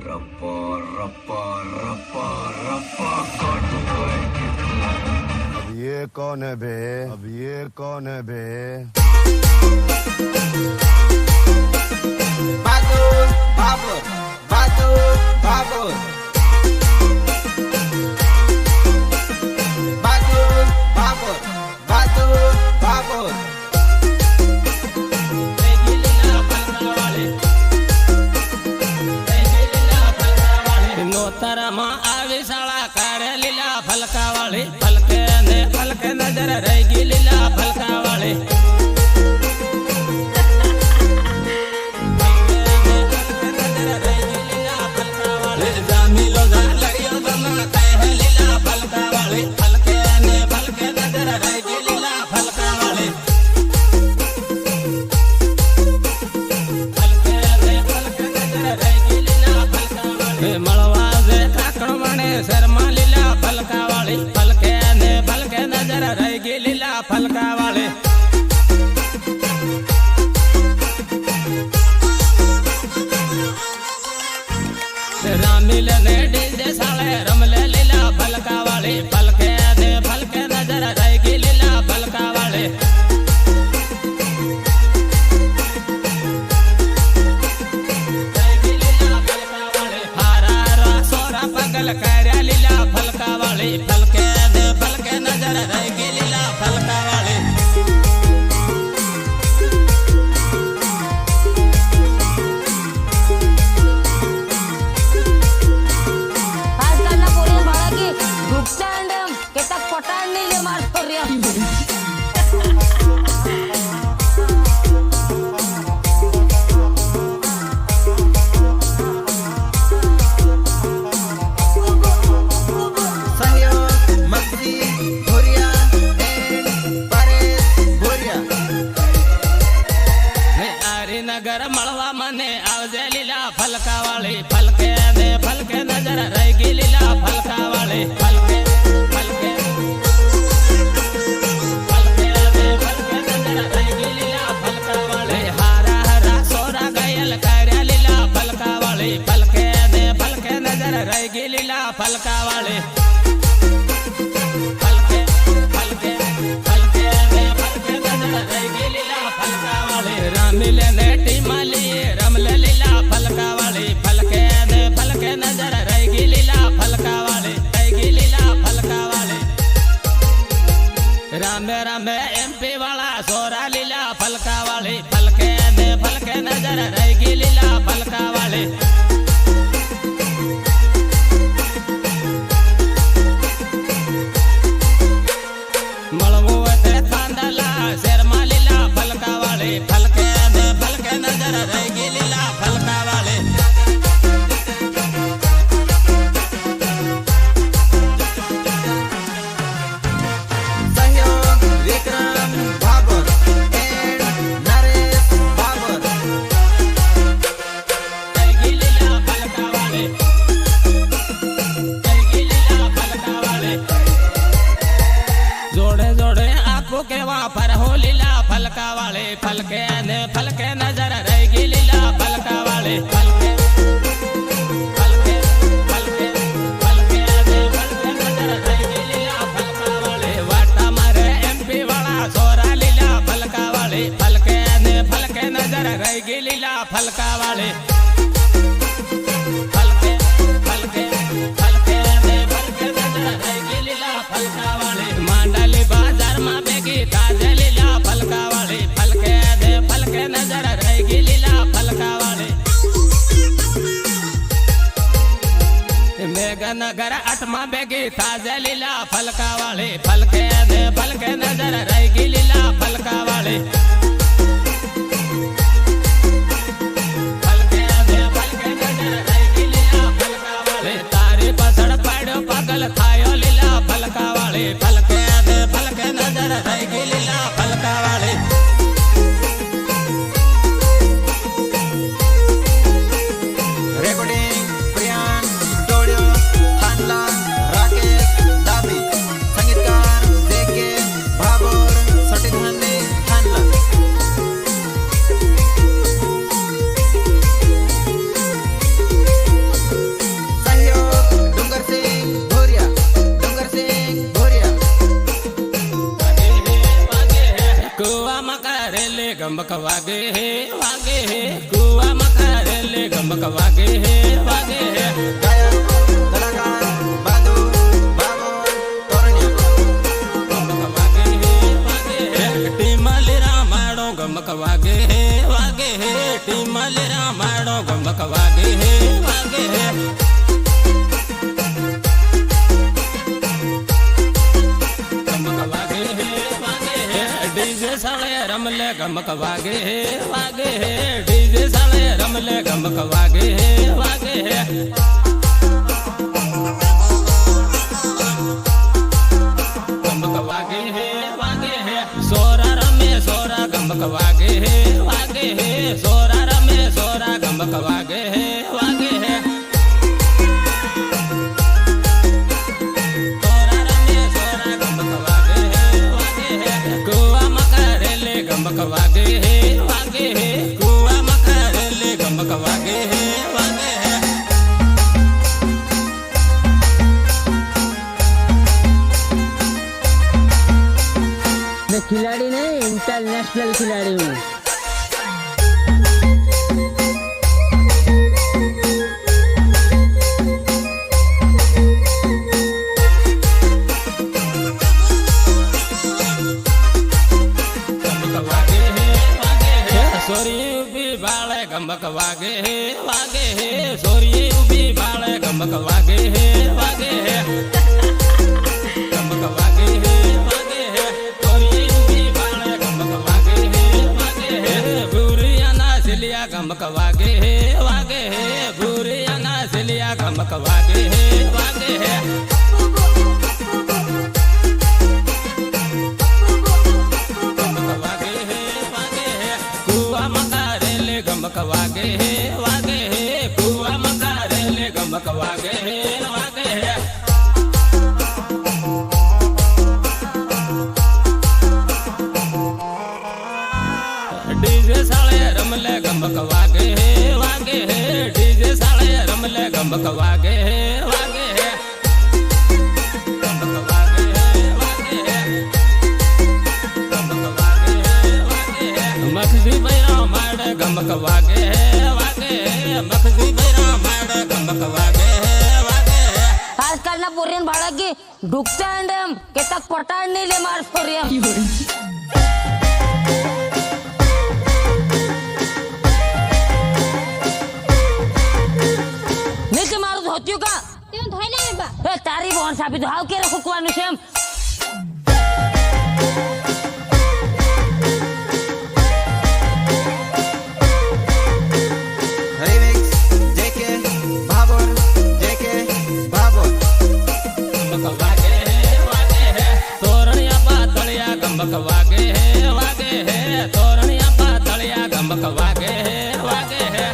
रप्पा रप्पा रप्पा रप्पा काटूंगा इनकी भला। अब ये कौन है बे? अब ये कौन है बे? Bagus, bagus, bagus, bagus. Bagus, bagus, bagus, bagus. નોતરમાં આવી શાળા કાઢે લીલા ફલકા વાળી ફલકે નજર રહી ગઈ લીલા ફલકા વાળી જામીલો લડિયો બના કહે લીલા ફલકા વાળી ફલકે નજર રહી ગઈ લીલા ફલકા વાળી મળવા દે કાકણ મને શર્મા લીલા ફલકા વાળી ફલકે નજર રહી ગઈ લીલા ફલકા વાળી રામીલ ને ડીજે સાળે રમલે લીલા ફલકા વાળી ફલકે નજર રહી ગઈ લીલા ફલકા વાળી પગલ કર્યા લીલા ફલકા વાળી ફલકે નજર રહી ગઈ લીલા ફલકા વાળી આજકાલના પોરીઓ ભાડા કે ગુપચાંડ કે તક પટાણ નહીં લે માર ફર્યા નગર મળવા મને આવજે લીલા ફલકા વાળી ફલકે નજર રહી ગઈ લીલા ફલકા વાળી ફલકે નજર રહી ગઈ લીલા ફલકા વાળી હારા સોરા ગયેલ કર્યા લીલા ફલકા વાળી ફલકે નજર રહી ગઈ લીલા ફલકા વાળી રામીલે ને ટીમાલી રમલે લીલા ફલકા વાળી ફલકે નજર રહી ગઈ લીલા ફલકા વાળી રામે એમપી વાળા સોરા લીલા ફલકા વાળી ફલકે નજર રહી ગઈ લીલા ફલકા વાળી મળવું તે થાંદલા શેરમાં લીલા ફલકા વાળી ફલકે નજર રહી ગઈ લીલા ફલકા વાળી સહયોગ વિક્રમ ભાગોર એન્ડ નરેશ ભાગોર. રહી ગઈ લીલા ફલકા વાળી જોડે જોડે આપો કેવા ફરહો લીલા ફલકા વાળી ફલકે નજર રહી ગઈ લીલા ફલકા વાળી ફલકે નજર રહી ગઈ લીલા ફલકા વાળી વાટા મારે એમપી વાળા સોરા લીલા ફલકા વાળી ફલકે નજર રહી ગઈ લીલા ફલકા વાળી માંડલી બાજારમાં ભેગી તાજે લીલા ફલકા વાળી ફલકે નજર રહી ગઈ લીલા ફલકા વાળી મેઘનગર 8માં ભેગી તાજે લીલા ફલકા વાળી ફલકે નજર રહી ગઈ લીલા ફલકા વાળી તારી પાછળ પાડ્યો પાગલ થાયો લીલા ફલકા વાળી ફલકે નજર રહી ગઈ લીલા ફલકા વાળી રેકોર્ડિંગ પ્રિયાન સ્ટુડિયો થાંડલા રાકેશ ડાબી સંગીતકાર જેકે ભાગોર. गमक वागे है वागे है कुआ मकारेले गमक वागे है वागे है गायक कलाकार बादू बाबर तोरण्या गमक वागे है वागे है टीमलेरा माडो गमक वागे है वागे है टीमलेरा माडो गमक वागे है वागे है डीजे साले रमले गमक वागे है वागे है डीजे साले रमले गमक वागे है वागे है गमक वागे है वागे है सोरा रमे सोरा गमक वागे है वागे है सोरा रमे सोरा गमक वागे है वागे है गमक वागे है वागे है कुआ मकारेले गमक वागे है वागे है मैं खिलाड़ी नहीं इंटरनेशनल खिलाड़ी हूँ। सोरी उबी बाले गमक वागे है वागे है सोरी उबी बाले गमक वागे है वागे है गमक वागे है वागे है सोरी उबी बाले गमक वागे है वागे है बुरिया ना सिलिया गमक वागे है वागे है बुरिया ना सिलिया गमक वागे है वागे है गमक वागे है वागे है कुआ मकारेले गमक वागे है वागे है डीजे साले रमले गमक वागे है वागे है डीजे साले रमले गमक वागे है वागे है गमक वागे है वागे है गमक वागे है वागे है मखदी बैरा माड़े गमक वागे है वागे है मखदी बैरा माड़े गमक वागे है वागे है आजकाल ना पोरियन भाड़ा की ढुकता अंडम के तक पटाड़ नहीं ले मार पोरियन नीचे मारो धोतियो का तेरे धोई ले बा ए तारी बहन साबित हाउ के रखो कुआनु सेम रिमिक्स जेके बाबर जेके बाबर गमक वागे है वागे है तोरणिया पातलिया गमक वागे है वागे है तोरणिया पातलिया गमक वागे है वागे है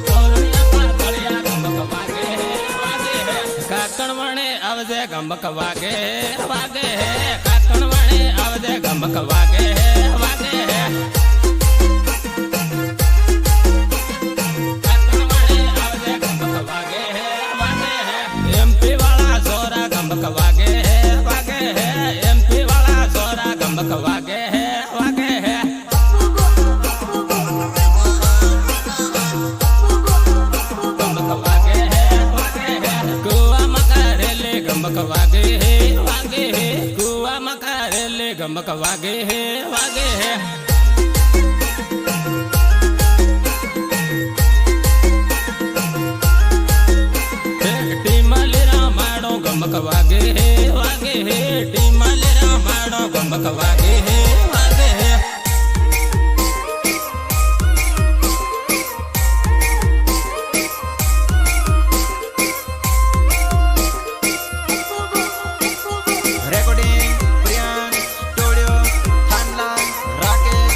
तोरणिया पातलिया गमक वागे है वागे है काकण वणे आवजे गमक वागे है वागे है काकण वणे आवजे गमक वागे है वागे है एमपी वाला सोरा गमक वागे है वागे है एमपी वाला सोरा गमक वागे है वागे है गमक वागे है वागे है कुआ मकारेले गमक वागे है वागे है कुआ मकारेले गमक वागे है वागे है गमक वागे है वागे है टीमलेरा माडो गमक वागे है वागे है रेकॉर्डिंग प्रियांक स्टुडिओ थानला राकेश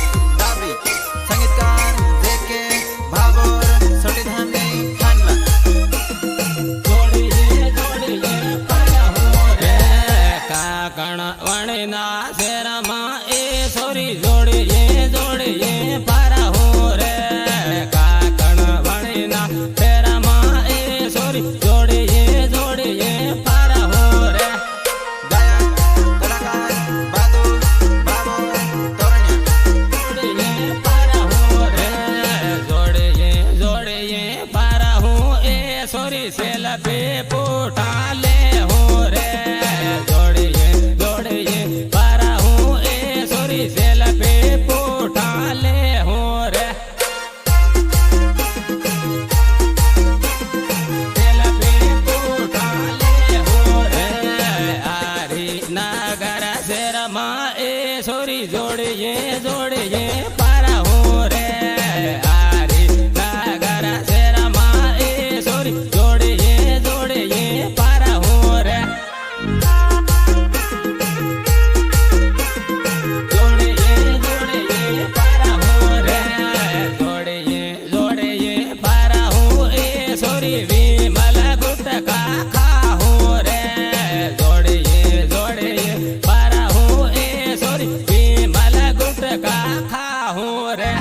હું રે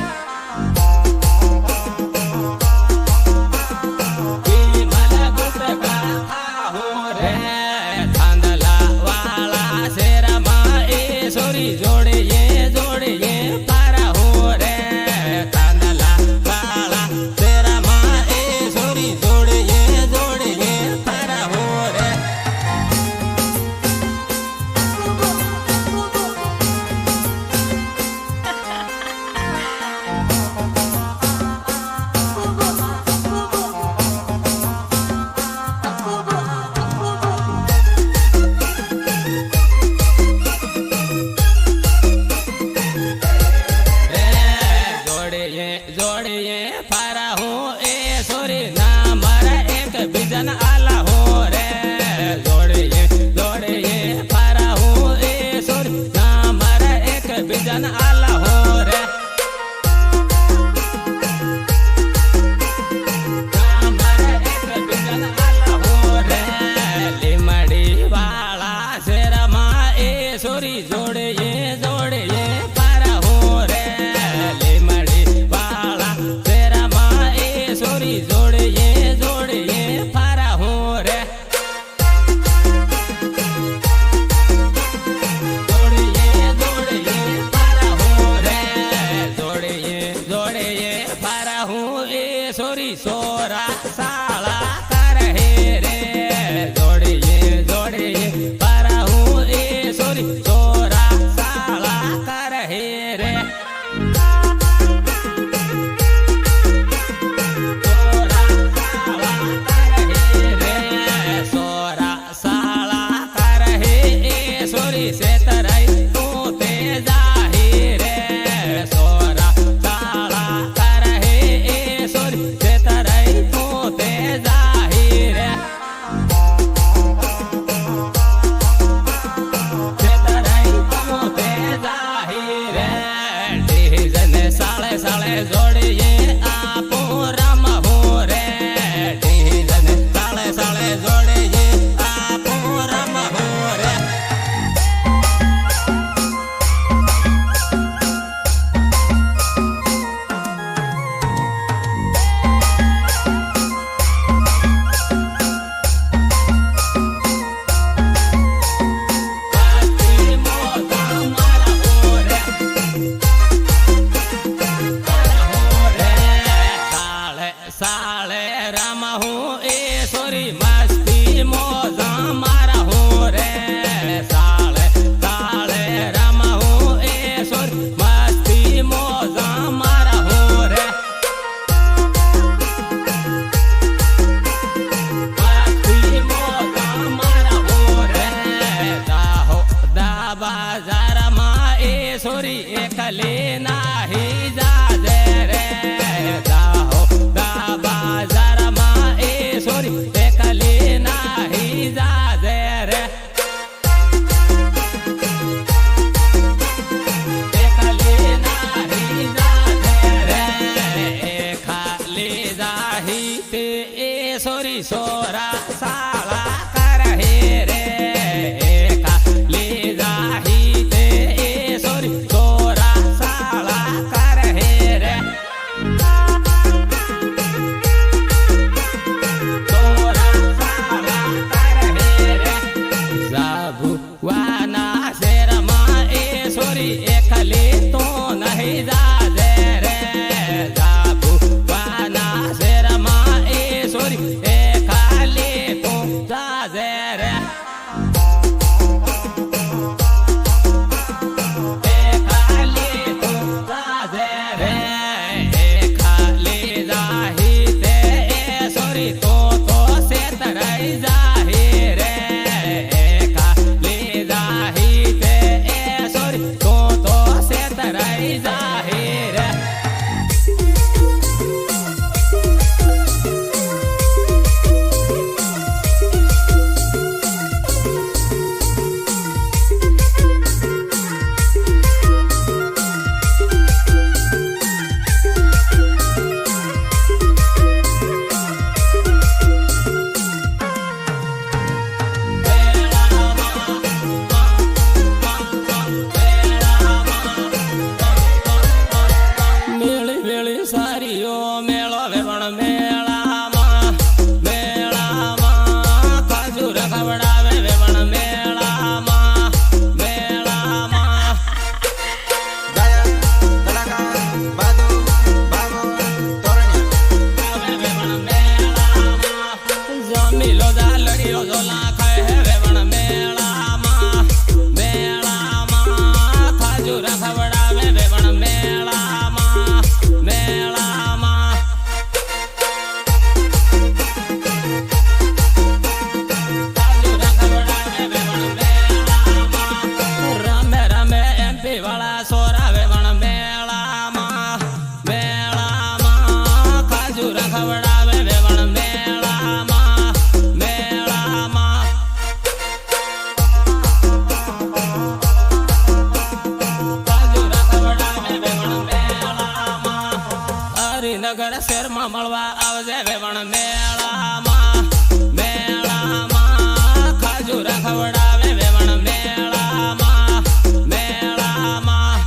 નગર શહેરમાં મળવા આવજે વેવણ મેળામાં મેળામાં ખાજુરા ખવડાવે વેવણ મેળામાં મેળામાં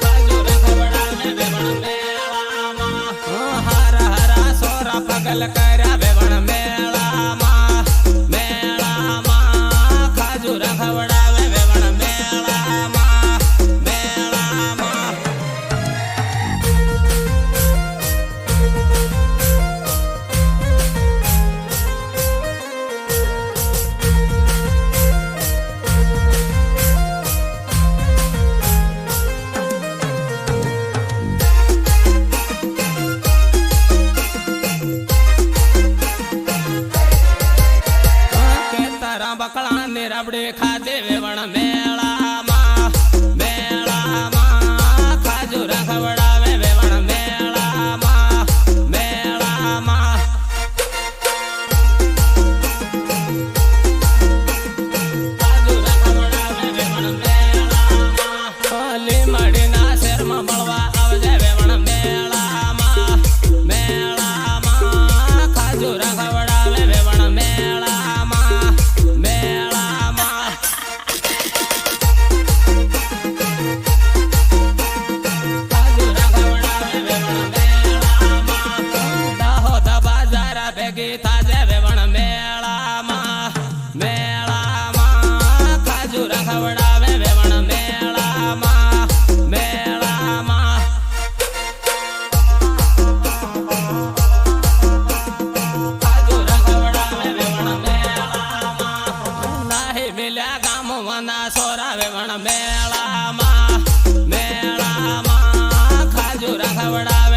ખાજુરા ખવડાવે વેવણ મેળામાં હારા હારા સોરા પગલ કર્યા વેવણ મેળામાં મેળામાં ખાજુરા ખવડાવે વેવણ મેળામાં મેળામાં બકળા ને રબડે ખાધે વેવણ મેળામાં મેળામાં ખાજુરા ખવડાવે વેવણ મેળામાં મેળામાં ખાજુરા ખવડાવે વેવણ મેળામાં લીમડીના શહેરમાં મળવા આવજે વેવણ મેળામાં મેળામાં ખાજુરા ખવડાવે વેવણ મેળામાં મેળામાં ખાજુરા ખવડાવે વેવણ મેળામાં દાહોદ બાજાર ભેગી થાજે વેવણ મેળામાં મેળામાં ખાજુરા ખવડાવે વેવણ મેળામાં મેળામાં ખાજુરા ખવડાવે વેવણ મેળામાં નાહી મિલ્યા ગામવાના સોરા વેવણ મેળામાં મેળામાં ખાજુરા ખવડાવે